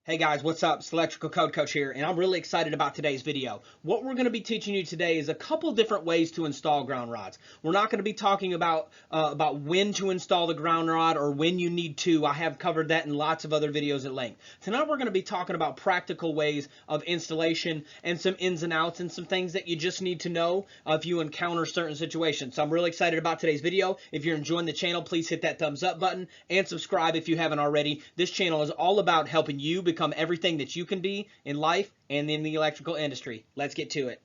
Hey guys, what's up? It's the Electrical Code Coach here, and I'm really excited about today's video. What we're going to be teaching you today is a couple different ways to install ground rods. We're not going to be talking about when to install the ground rod or when you need to. I have covered that in lots of other videos at length. Tonight we're going to be talking about practical ways of installation and some ins and outs and some things that you just need to know if you encounter certain situations. So I'm really excited about today's video. If you're enjoying the channel, please hit that thumbs up button and subscribe if you haven't already. This channel is all about helping you become everything that you can be in life and in the electrical industry. Let's get to it.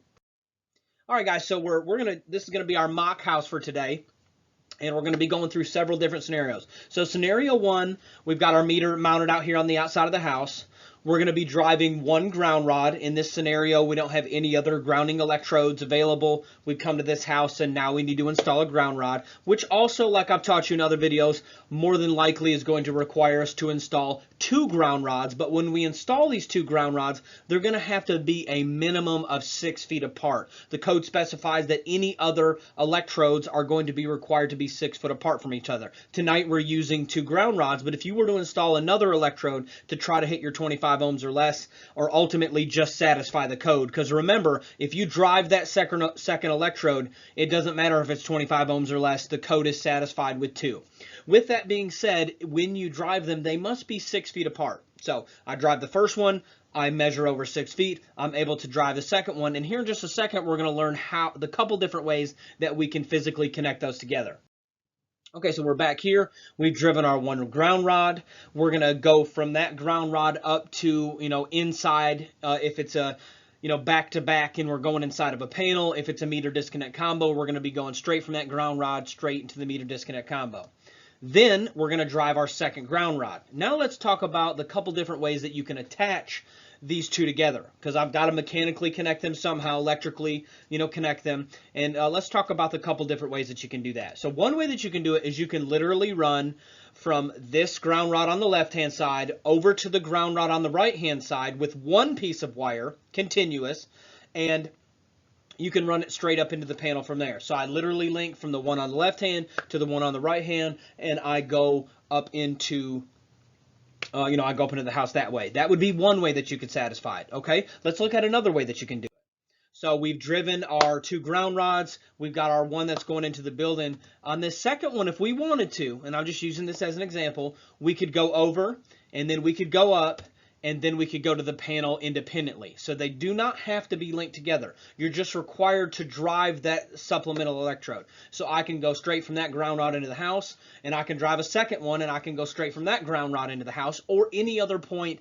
All right, guys. So this is gonna be our mock house for today, and we're gonna be going through several different scenarios. So scenario one, we've got our meter mounted out here on the outside of the house. We're going to be driving one ground rod. In this scenario, we don't have any other grounding electrodes available. We come to this house and now we need to install a ground rod, which also, like I've taught you in other videos, more than likely is going to require us to install two ground rods. But when we install these two ground rods, they're going to have to be a minimum of 6 feet apart. The code specifies that any other electrodes are going to be required to be 6 foot apart from each other. Tonight we're using two ground rods, but if you were to install another electrode to try to hit your 25 ohms or less, or ultimately just satisfy the code, because remember, if you drive that second electrode, it doesn't matter if it's 25 ohms or less, the code is satisfied with two. With that being said, when you drive them, they must be 6 feet apart. So I drive the first one, I measure over 6 feet, I'm able to drive the second one, and here in just a second we're going to learn the couple different ways that we can physically connect those together. Okay, so we're back here. We've driven our one ground rod. We're going to go from that ground rod up to, inside, if it's a, back to back and we're going inside of a panel. If it's a meter disconnect combo, we're going to be going straight from that ground rod straight into the meter disconnect combo. Then we're going to drive our second ground rod. Now let's talk about the couple different ways that you can attach these two together, because I've got to mechanically connect them somehow, electrically, connect them. And let's talk about the couple different ways that you can do that. So one way that you can do it is you can literally run from this ground rod on the left-hand side over to the ground rod on the right-hand side with one piece of wire, continuous, and you can run it straight up into the panel from there. So I literally link from the one on the left hand to the one on the right hand, and I go up into I go up into the house that way. That would be one way that you could satisfy it. Okay, let's look at another way that you can do it. So we've driven our two ground rods. We've got our one that's going into the building. On this second one, if we wanted to, and I'm just using this as an example, we could go over and then we could go up and then we could go to the panel independently. So they do not have to be linked together. You're just required to drive that supplemental electrode. So I can go straight from that ground rod into the house, and I can drive a second one, and I can go straight from that ground rod into the house, or any other point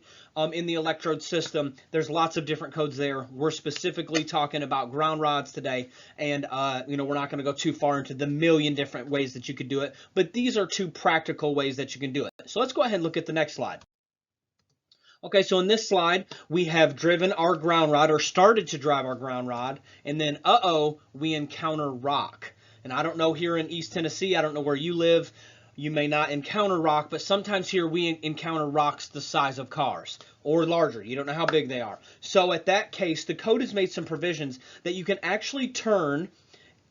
in the electrode system. There's lots of different codes there. We're specifically talking about ground rods today, and we're not going to go too far into the million different ways that you could do it, but these are two practical ways that you can do it. So let's go ahead and look at the next slide. Okay, so in this slide, we have driven our ground rod, or started to drive our ground rod, and then, we encounter rock. And I don't know here in East Tennessee, I don't know where you live, you may not encounter rock, but sometimes here we encounter rocks the size of cars, or larger. You don't know how big they are. So at that case, the code has made some provisions that you can actually turn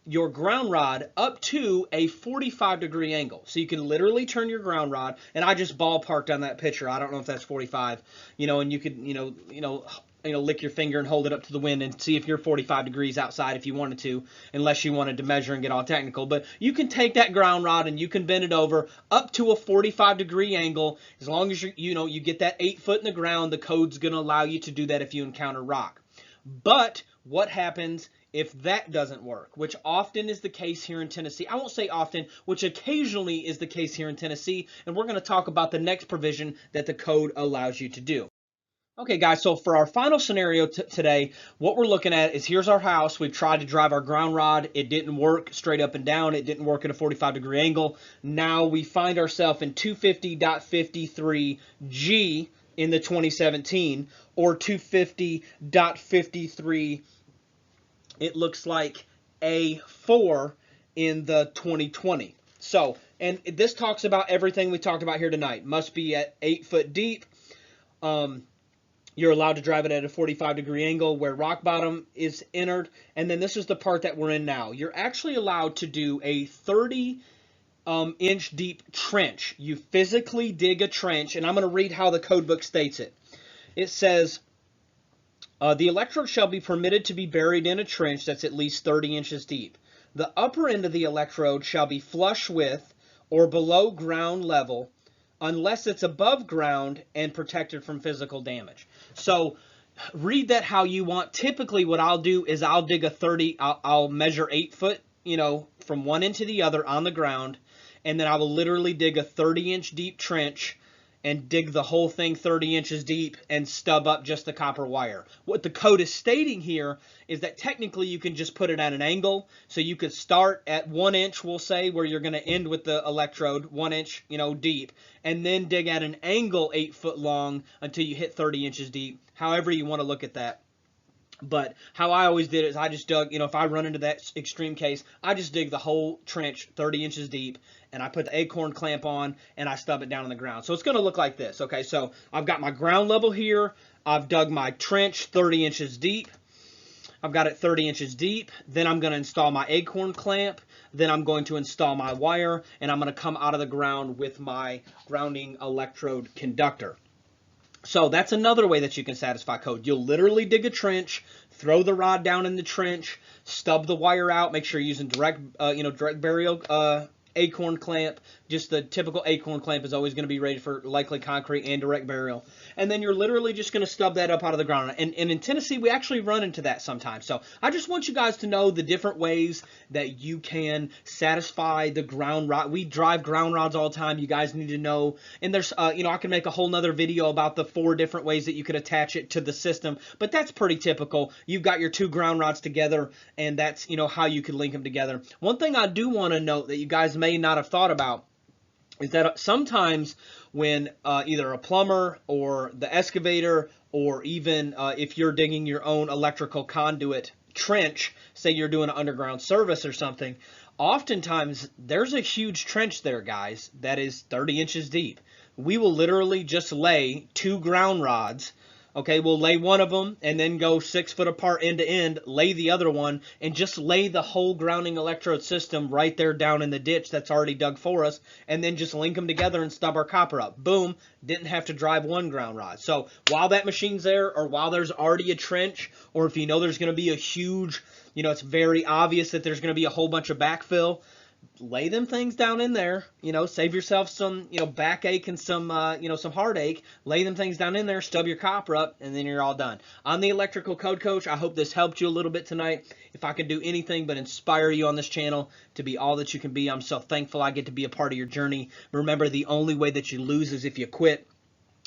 your ground rod up to a 45-degree angle. So you can literally turn your ground rod, and I just ballparked on that picture. I don't know if that's 45, and you could, lick your finger and hold it up to the wind and see if you're 45 degrees outside if you wanted to, unless you wanted to measure and get all technical. But you can take that ground rod and you can bend it over up to a 45-degree angle. As long as you get that 8 foot in the ground, the code's going to allow you to do that if you encounter rock. But what happens if that doesn't work, which often is the case here in Tennessee? I won't say often, which occasionally is the case here in Tennessee, and we're going to talk about the next provision that the code allows you to do. Okay, guys, so for our final scenario today, what we're looking at is here's our house. We've tried to drive our ground rod. It didn't work straight up and down. It didn't work at a 45-degree angle. Now we find ourselves in 250.53G in the 2017, or 250.53, it looks like A4 in the 2020. So, and this talks about everything we talked about here tonight. Must be at 8 foot deep. You're allowed to drive it at a 45-degree angle where rock bottom is entered. And then this is the part that we're in now. You're actually allowed to do a 30-inch deep trench. You physically dig a trench, and I'm going to read how the code book states it. it says, the electrode shall be permitted to be buried in a trench that's at least 30 inches deep. The upper end of the electrode shall be flush with or below ground level unless it's above ground and protected from physical damage. So read that how you want. Typically what I'll do is I'll dig a 30, I'll measure 8 foot, from one end to the other on the ground, and then I will literally dig a 30-inch deep trench and dig the whole thing 30 inches deep and stub up just the copper wire. What the code is stating here is that technically you can just put it at an angle. So you could start at 1 inch, we'll say, where you're going to end with the electrode 1 inch, deep, and then dig at an angle 8 foot long until you hit 30 inches deep. However you want to look at that. But how I always did it is I just dug, if I run into that extreme case, I just dig the whole trench 30 inches deep, and I put the acorn clamp on, and I stub it down on the ground. So it's going to look like this, okay? So I've got my ground level here. I've dug my trench 30 inches deep. I've got it 30 inches deep. Then I'm going to install my acorn clamp. Then I'm going to install my wire, and I'm going to come out of the ground with my grounding electrode conductor. So that's another way that you can satisfy code. You'll literally dig a trench, throw the rod down in the trench, stub the wire out, make sure you're using direct burial acorn clamp. Just the typical acorn clamp is always going to be rated for likely concrete and direct burial. And then you're literally just going to stub that up out of the ground. And in Tennessee, we actually run into that sometimes. So I just want you guys to know the different ways that you can satisfy the ground rod. We drive ground rods all the time. You guys need to know. And there's, I can make a whole nother video about the 4 different ways that you could attach it to the system. But that's pretty typical. You've got your 2 ground rods together, and that's, how you could link them together. One thing I do want to note that you guys may not have thought about is that sometimes when either a plumber or the excavator, or even if you're digging your own electrical conduit trench, say you're doing an underground service or something, oftentimes there's a huge trench there, guys, that is 30 inches deep. We will literally just lay 2 ground rods. Okay, we'll lay one of them and then go 6 foot apart end to end, lay the other one, and just lay the whole grounding electrode system right there down in the ditch that's already dug for us, and then just link them together and stub our copper up. Boom, didn't have to drive 1 ground rod. So while that machine's there, or while there's already a trench, or if you know there's going to be a huge, it's very obvious that there's going to be a whole bunch of backfill, lay them things down in there, save yourself some, backache and some, some heartache. Lay them things down in there, stub your copper up, and then you're all done. I'm the Electrical Code Coach. I hope this helped you a little bit tonight. If I could do anything but inspire you on this channel to be all that you can be, I'm so thankful I get to be a part of your journey. Remember, the only way that you lose is if you quit.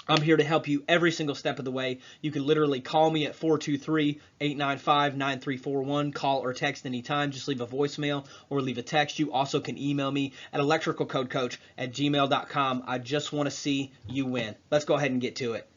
I'm here to help you every single step of the way. You can literally call me at 423-895-9341. Call or text anytime. Just leave a voicemail or leave a text. You also can email me at electricalcodecoach@gmail.com. I just want to see you win. Let's go ahead and get to it.